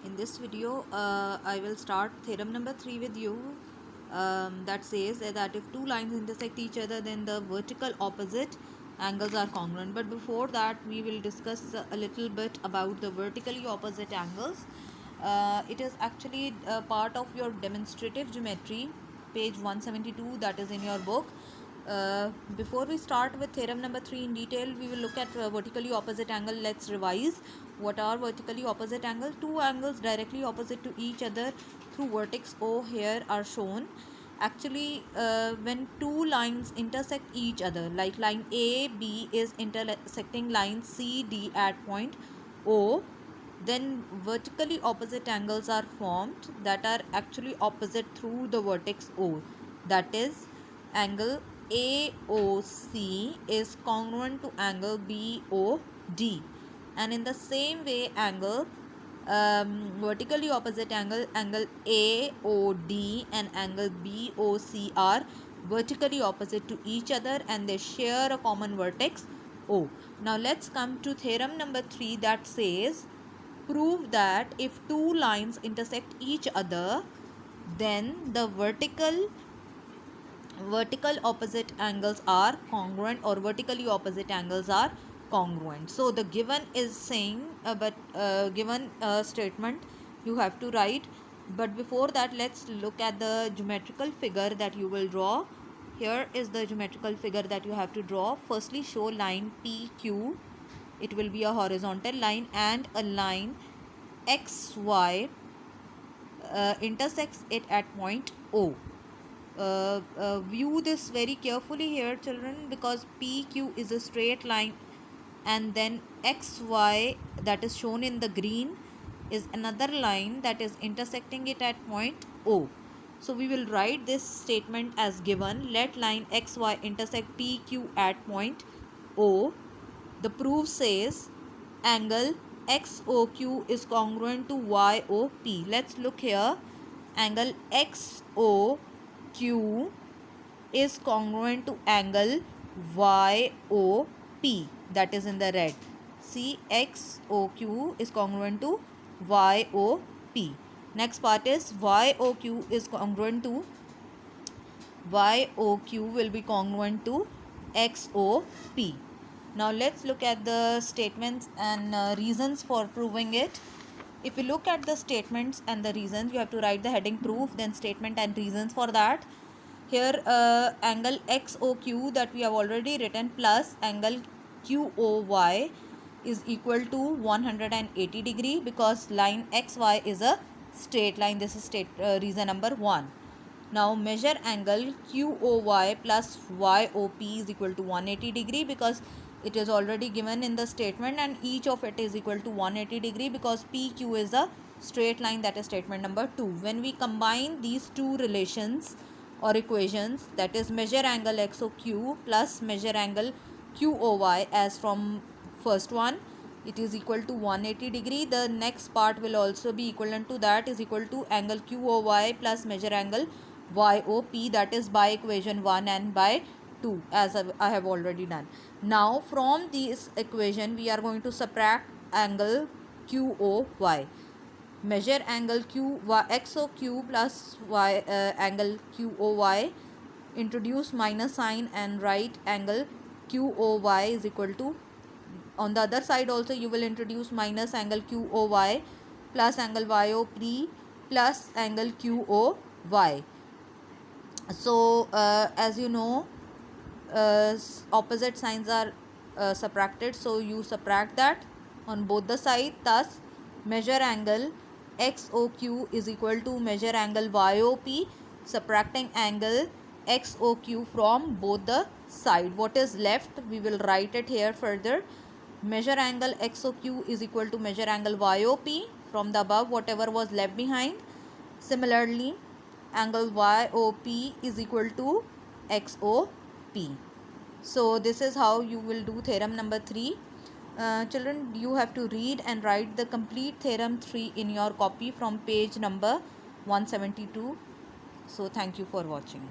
In this video, I will start theorem number 3 with you, that says that if two lines intersect each other, then the vertical opposite angles are congruent. But before that, we will discuss a little bit about the vertically opposite angles. It is actually a part of your demonstrative geometry, page 172, that is in your book. Before we start with theorem number 3 in detail, we will look at vertically opposite angle. Let's revise. What are vertically opposite angle? Two angles directly opposite to each other through vertex O here are shown. Actually, when two lines intersect each other, like line AB is intersecting line CD at point O, then vertically opposite angles are formed that are actually opposite through the vertex O. That is, angle AOC is congruent to angle BOD, and in the same way angle vertically opposite angle AOD and angle BOC are vertically opposite to each other and they share a common vertex O. Now let's come to theorem number 3 that says prove that if two lines intersect each other, then the vertical opposite angles are congruent, or vertically opposite angles are congruent. So the given is saying given statement you have to write. But before that, let's look at the geometrical figure that you will draw. Here is the geometrical figure that you have to draw. Firstly, show line PQ. It will be a horizontal line, and a line XY intersects it at point O. View this very carefully here, children, because PQ is a straight line, and then XY, that is shown in the green, is another line that is intersecting it at point O. So we will write this statement as given. Let line XY intersect PQ at point O. The proof says angle XOQ is congruent to YOP. Let's look here. Angle XOQ is congruent to angle YOP, that is in the red. See, XOQ is congruent to YOP. Next part is YOQ is congruent to YOQ will be congruent to XOP. Now let's look at the statements and reasons for proving it. If you look at the statements and the reasons, you have to write the heading proof, then statement and reasons for that. Here angle XOQ that we have already written plus angle QOY is equal to 180 degree because line XY is a straight line. This is reason number 1. Now measure angle QOY plus YOP is equal to 180 degree because it is already given in the statement, and each of it is equal to 180 degree because PQ is a straight line. That is statement number 2. When we combine these two relations or equations, that is measure angle XOQ plus measure angle QOY as from first one, it is equal to 180 degree. The next part will also be equivalent to that, is equal to angle QOY plus measure angle YOP, that is by equation 1 and by 2 as I have already done. Now from this equation we are going to subtract angle QOY. Measure angle XOQ plus angle QOY. Introduce minus sign and write angle QOY is equal to, on the other side also you will introduce minus angle QOY plus angle YOP plus angle QOY. So as you know, opposite signs are subtracted, so you subtract that on both the sides. Thus measure angle XOQ is equal to measure angle YOP, subtracting angle XOQ from both the side. What is left, we will write it here further. Measure angle XOQ is equal to measure angle YOP from the above, whatever was left behind. Similarly, angle YOP is equal to XOP. So this is how you will do theorem number 3. Children, you have to read and write the complete theorem 3 in your copy from page number 172. So thank you for watching.